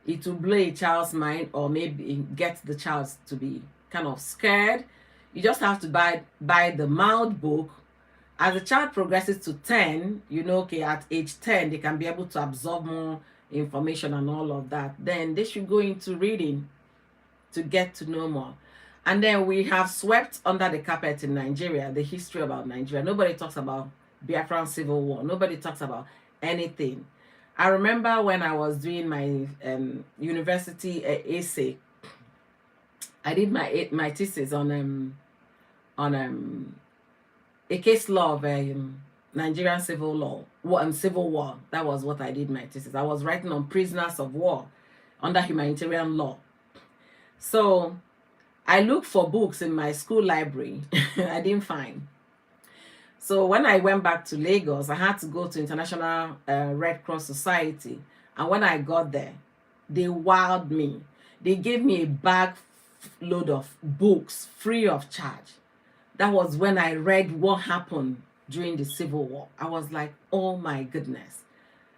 it will blow a child's mind or maybe get the child to be kind of scared. You just have to buy the mild book. As the child progresses to 10, at age 10, they can be able to absorb more information and all of that. Then they should go into reading to get to know more. And then we have swept under the carpet in Nigeria the history about Nigeria. Nobody talks about Biafran Civil War. Nobody talks about anything. I remember when I was doing my university essay, I did my thesis on a case law of Nigerian civil war. That was what I did my thesis. I was writing on prisoners of war under humanitarian law. So I looked for books in my school library. I didn't find. So when I went back to Lagos, I had to go to International Red Cross Society. And when I got there, they wowed me. They gave me a bag load of books free of charge. That was when I read what happened during the Civil War. I was like, oh my goodness.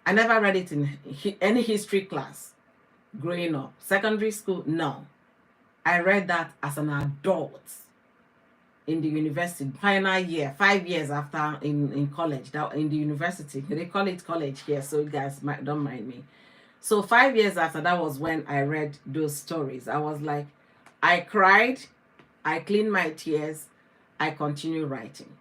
I never read it in any history class growing up. Secondary school, no. I read that as an adult in the university, final year, 5 years after in college, that in the university. They call it college here, so you guys don't mind me. So 5 years after, that was when I read those stories. I was like, I cried, I cleaned my tears, I continued writing.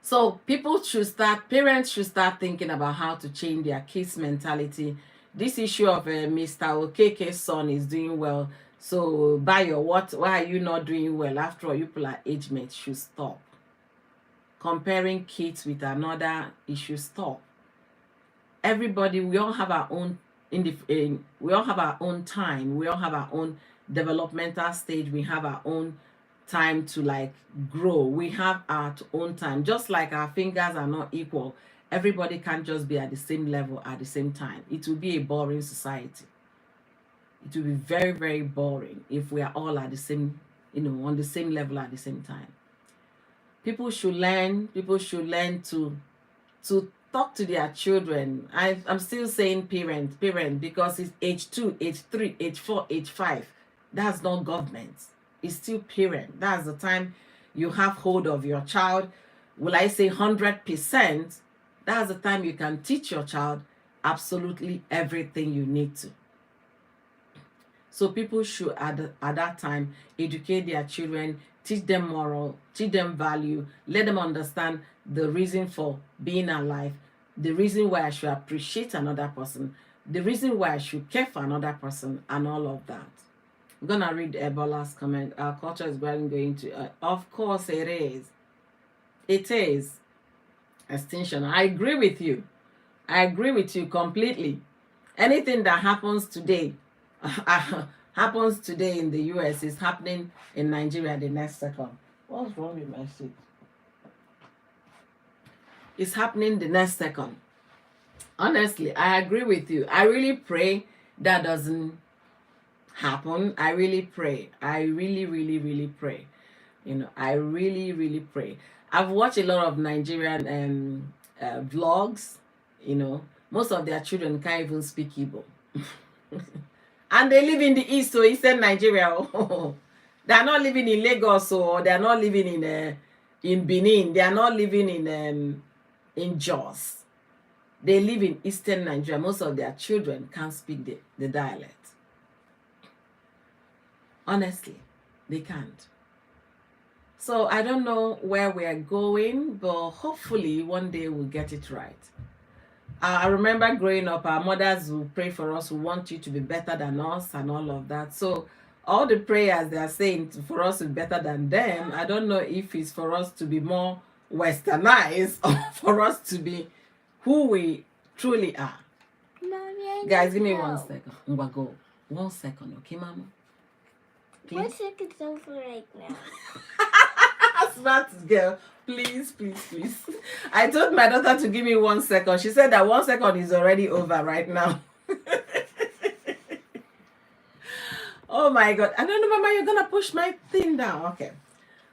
So parents should start thinking about how to change their kids' mentality. This issue of Mr. Okeke's son is doing well, so buy your what? Why are you not doing well? After all, you people are age mates, should stop. Comparing kids with another, it should stop. Everybody, we all have our own we all have our own time. We all have our own developmental stage. We have our own time to like grow. We have our own time. Just like our fingers are not equal, everybody can't just be at the same level at the same time. It will be a boring society. It will be very, very boring if we are all at the same, on the same level at the same time. People should learn to talk to their children. I'm still saying parent, because it's age 2, age 3, age 4, age 5. That's not government. It's still parent. That's the time you have hold of your child. Will I say 100%? That's the time you can teach your child absolutely everything you need to. So people should at that time educate their children, teach them moral, teach them value, let them understand the reason for being alive, the reason why I should appreciate another person, the reason why I should care for another person, and all of that. I'm gonna read Ebola's comment. Our culture is going to of course it is. It is extinction. I agree with you. I agree with you completely. Anything that happens today happens today in the US is happening in Nigeria the next second. What's wrong with my seat? It's happening the next second. Honestly, I agree with you. I really pray that doesn't happen. I really pray. I really, really, really pray. I really, really pray. I've watched a lot of Nigerian vlogs. Most of their children can't even speak Igbo. And they live in the east, so eastern Nigeria. They are not living in Lagos, or they are not living in Benin. They are not living in Jos. They live in eastern Nigeria. Most of their children can't speak the dialect. Honestly, they can't. So I don't know where we are going, but hopefully one day we'll get it right. I remember growing up, our mothers will pray for us, who want you to be better than us and all of that. So all the prayers they are saying for us to be better than them, I don't know if it's for us to be more westernized or for us to be who we truly are. Mommy, guys, give me 1 second. I'm gonna go. 1 second, okay, Mama? Please? 1 second's over right now. Smart girl. Please, please, please. I told my daughter to give me 1 second. She said that 1 second is already over right now. Oh my God. I don't know, Mama, you're going to push my thing down. Okay.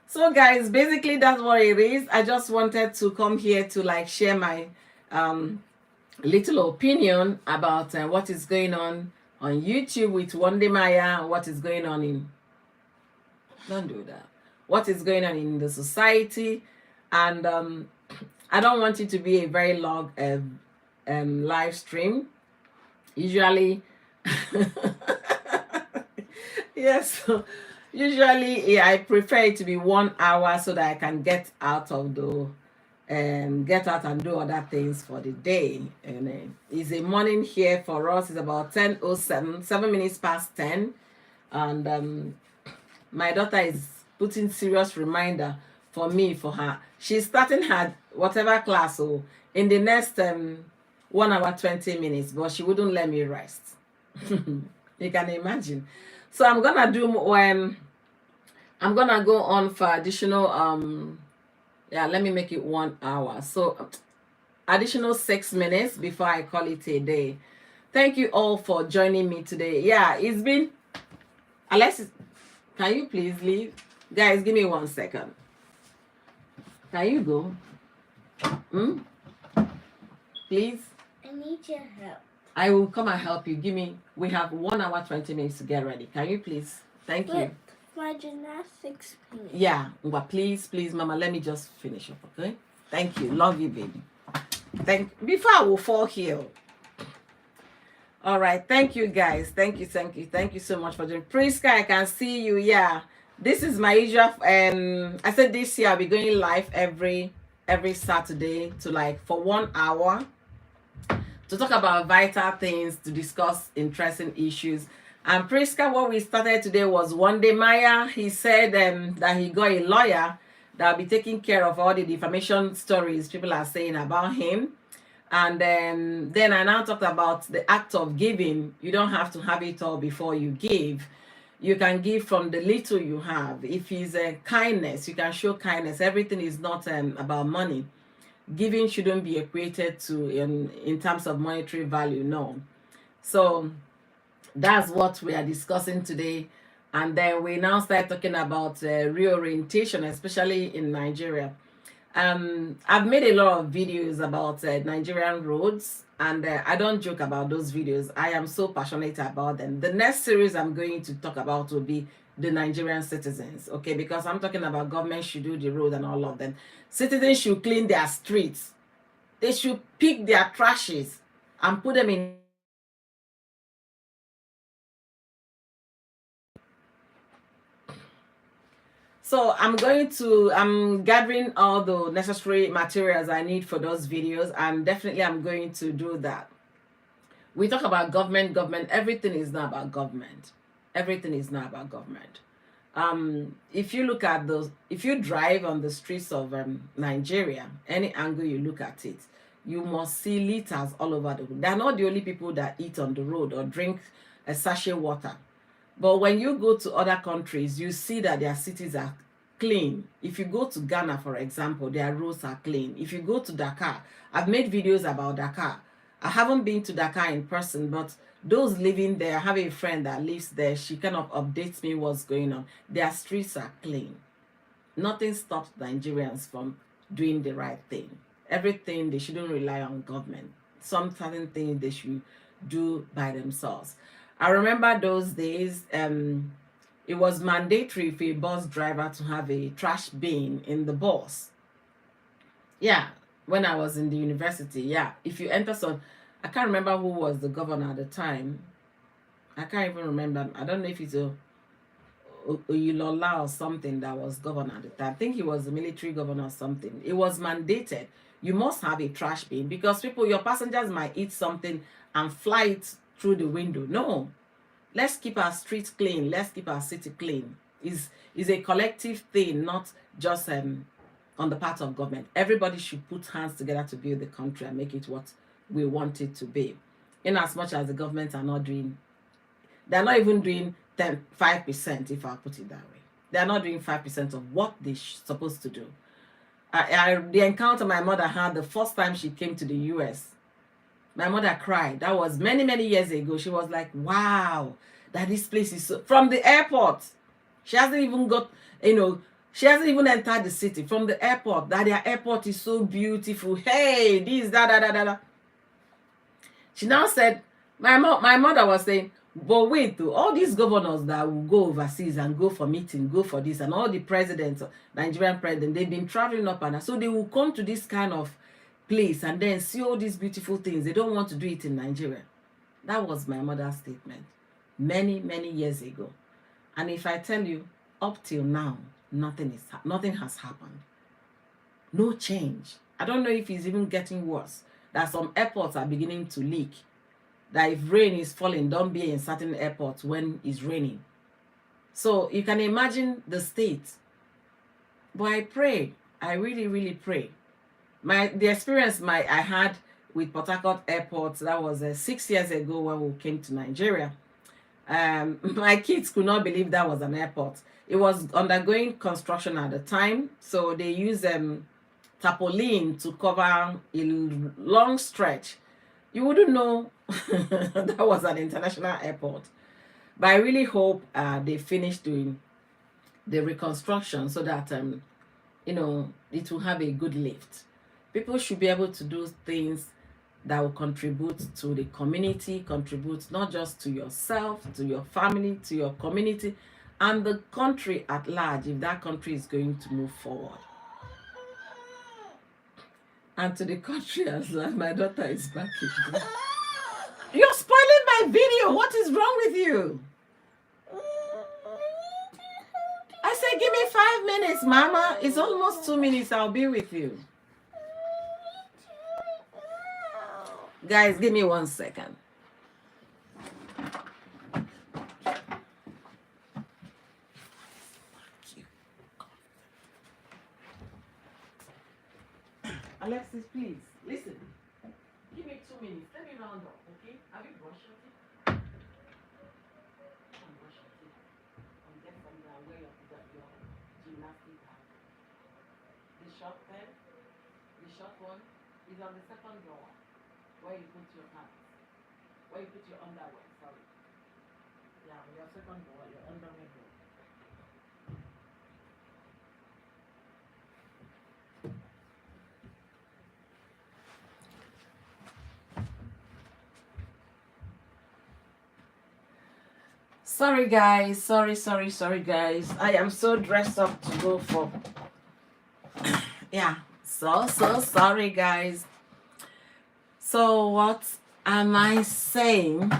So guys, basically that's what it is. I just wanted to come here to like share my little opinion about what is going on YouTube with Wode Maya, what is going on in... Don't do that. What is going on in the society. And I don't want it to be a very long live stream. Usually, yes, usually I prefer it to be 1 hour so that I can get out and do other things for the day. And it's a morning here for us. It's about 10:07, 7 minutes past 10, and my daughter is putting serious reminder for her. She's starting her whatever class in the next 1 hour 20 minutes, but she wouldn't let me rest. You can imagine. So I'm gonna go on for additional let me make it 1 hour. So additional 6 minutes before I call it a day. Thank you all for joining me today. Yeah, it's been... Alexis, can you please leave? Guys, give me 1 second. Can you go? Please? I need your help. I will come and help you. We have 1 hour 20 minutes to get ready. Can you please? Thank you. My gymnastics please. Yeah, but please, Mama, let me just finish up, okay? Thank you. Love you, baby. Before I will fall here. All right. Thank you, guys. Thank you so much for joining. Priska, I can see you. Yeah. This is my usual I said this year I'll be going live every every Saturday to like for 1 hour to talk about vital things, to discuss interesting issues. And Priska, what we started today was Wode Maya. He said that he got a lawyer that will be taking care of all the defamation stories people are saying about him. And then I now talked about the act of giving. You don't have to have it all before you give. You can give from the little you have. If it's kindness, you can show kindness. Everything is not about money. Giving shouldn't be equated to in terms of monetary value, no. So that's what we are discussing today. And then we now start talking about reorientation, especially in Nigeria. I've made a lot of videos about Nigerian roads, and I don't joke about those videos. I am so passionate about them. The next series I'm going to talk about will be the Nigerian citizens, okay? Because I'm talking about government should do the road and all of them. Citizens should clean their streets. They should pick their trashes and put them in. So I'm gathering all the necessary materials I need for those videos, and definitely I'm going to do that. We talk about government, everything is not about government. Everything is not about government. If you look at those, if you drive on the streets of Nigeria, any angle you look at it, you must see litters all over the road. They're not the only people that eat on the road or drink a sachet water. But when you go to other countries, you see that their cities are clean. If you go to Ghana, for example, their roads are clean. If you go to Dakar, I've made videos about Dakar. I haven't been to Dakar in person, but those living there, I have a friend that lives there. She kind of updates me what's going on. Their streets are clean. Nothing stops Nigerians from doing the right thing. Everything, they shouldn't rely on government. Some certain things they should do by themselves. I remember those days, it was mandatory for a bus driver to have a trash bin in the bus. Yeah, when I was in the university, yeah. If you enter some, I can't remember who was the governor at the time. I can't even remember. I don't know if it's a Oyulola or something that was governor at the time. I think he was a military governor or something. It was mandated. You must have a trash bin because people, your passengers might eat something and fly it through the window. No. Let's keep our streets clean. Let's keep our city clean. Is a collective thing, not just on the part of government. Everybody should put hands together to build the country and make it what we want it to be. In as much as the government are not doing, they're not even doing 5%, if I put it that way. They're not doing 5% of what they're supposed to do. The encounter my mother had the first time she came to the US, my mother cried. That was many, many years ago. She was like, wow, that this place is so... From the airport, she hasn't even got, she hasn't even entered the city. From the airport, that their airport is so beautiful. Hey, this, that. She now said, my mother was saying, but wait, all these governors that will go overseas and go for meeting, go for this, and all the presidents, Nigerian president, they've been traveling up and down. So they will come to this kind of place and then see all these beautiful things. They don't want to do it in Nigeria. That was my mother's statement many, many years ago. And if I tell you, up till now, nothing has happened. No change. I don't know if it's even getting worse. That some airports are beginning to leak. That if rain is falling, don't be in certain airports when it's raining. So you can imagine the state. But I pray, I really, really pray. The experience I had with Port Harcourt Airport, that was 6 years ago when we came to Nigeria. My kids could not believe that was an airport. It was undergoing construction at the time, so they used tarpaulin to cover a long stretch. You wouldn't know that was an international airport. But I really hope they finish doing the reconstruction so that it will have a good lift. People should be able to do things that will contribute to the community, contribute not just to yourself, to your family, to your community, and the country at large, if that country is going to move forward. And to the country as well. My daughter is back again. You're spoiling my video. What is wrong with you? I said, give me 5 minutes, Mama. It's almost 2 minutes. I'll be with you. Guys, give me 1 second. Alexis, please, listen. Give me 2 minutes. Let me round up, okay? Have you brushed your teeth? Brush your teeth. And get from there where your gymnastic hat. The short pen, the short one, is on the second drawer where you put your pants, where you put your underwear. Sorry. Yeah, your second drawer, your underwear drawer. Sorry guys, sorry guys. I am so dressed up to go for yeah, so sorry guys. So what am I saying?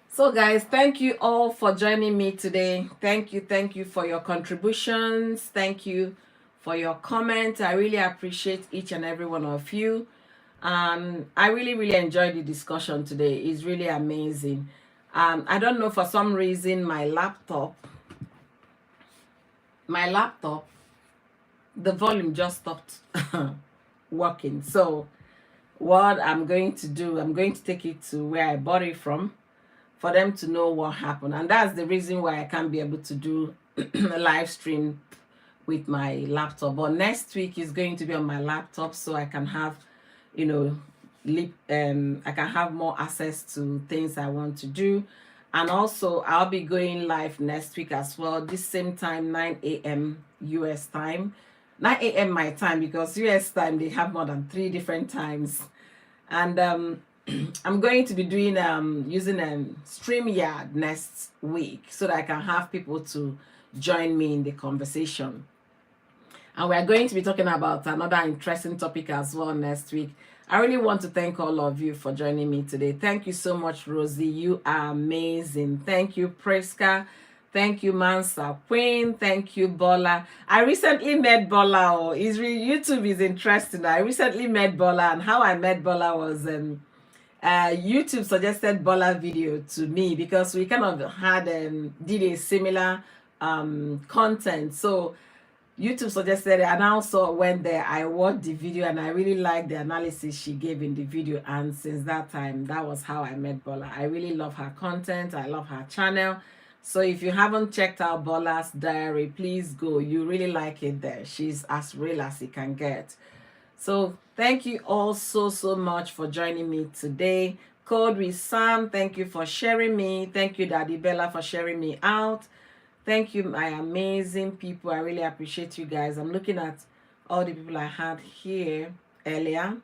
So guys, thank you all for joining me today. Thank you for your contributions. Thank you for your comments. I really appreciate each and every one of you. I really enjoyed the discussion today. It's really amazing. I don't know, for some reason my laptop, the volume just stopped working. So what I'm going to do, I'm going to take it to where I bought it from for them to know what happened. And that's the reason why I can't be able to do a live stream with my laptop. But next week is going to be on my laptop, so I can have, you know, I can have more access to things I want to do. And also I'll be going live next week as well, this same time, 9 a.m. US time, 9 a.m. my time, because US time they have more than 3 different times. And I'm going to be doing using StreamYard next week so that I can have people to join me in the conversation. And we're going to be talking about another interesting topic as well next week. I really want to thank all of you for joining me today. Thank you so much, Rosie. You are amazing. Thank you, Preska. Thank you, Mansa Queen. Thank you, Bola. I recently met Bola. Oh, YouTube is interesting. I recently met Bola, and how I met Bola was YouTube suggested Bola video to me because we kind of had did a similar content. So YouTube suggested it, and I also went there. I watched the video and I really liked the analysis she gave in the video. And since that time, that was how I met Bola. I really love her content. I love her channel. So if you haven't checked out Bola's diary, please go. You really like it there. She's as real as it can get. So thank you all so much for joining me today. Code with Sam, thank you for sharing me. Thank you, Daddy Bella, for sharing me out. Thank you, my amazing people. I really appreciate you guys. I'm looking at all the people I had here earlier.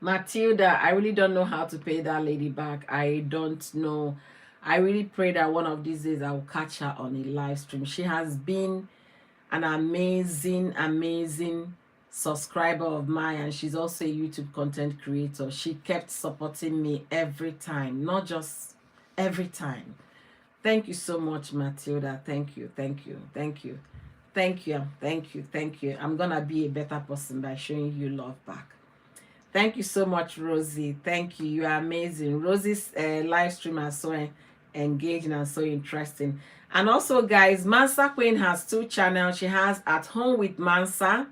Matilda, I really don't know how to pay that lady back. I don't know. I really pray that one of these days I will catch her on a live stream. She has been an amazing subscriber of mine, and she's also a YouTube content creator. She kept supporting me every time, not just every time. Thank you so much, Matilda. Thank you. I'm gonna be a better person by showing you love back. Thank you so much, Rosie. Thank you. You are amazing. Rosie's live stream is so engaging and so interesting. And also, guys, Mansa Queen has 2 channels. She has At Home with Mansa,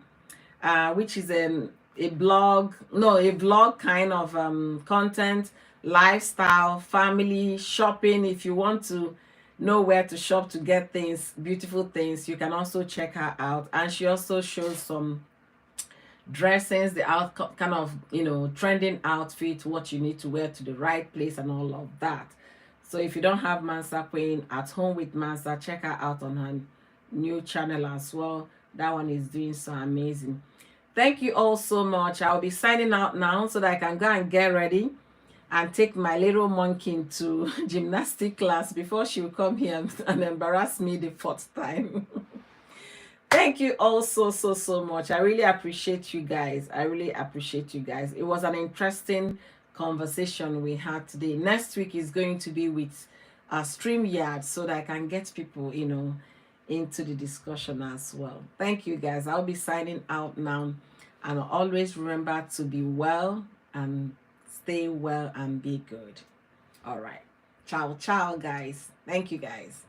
which is a vlog kind of content, lifestyle, family, shopping. If you want to know where to shop to get things, beautiful things, you can also check her out. And she also shows some dressings, the kind of, trending outfit, what you need to wear to the right place and all of that. So if you don't have Mansa Queen, At Home with Mansa, check her out on her new channel as well. That one is doing so amazing. Thank you all so much. I'll be signing out now so that I can go and get ready and take my little monkey to gymnastic class before she will come here and embarrass me the 4th time. Thank you all so much. I really appreciate you guys. It was an interesting conversation we had today. Next week is going to be with StreamYard so that I can get people, into the discussion as well. Thank you guys. I'll be signing out now. And always remember to be well and stay well and be good. All right. Ciao, ciao, guys. Thank you, guys.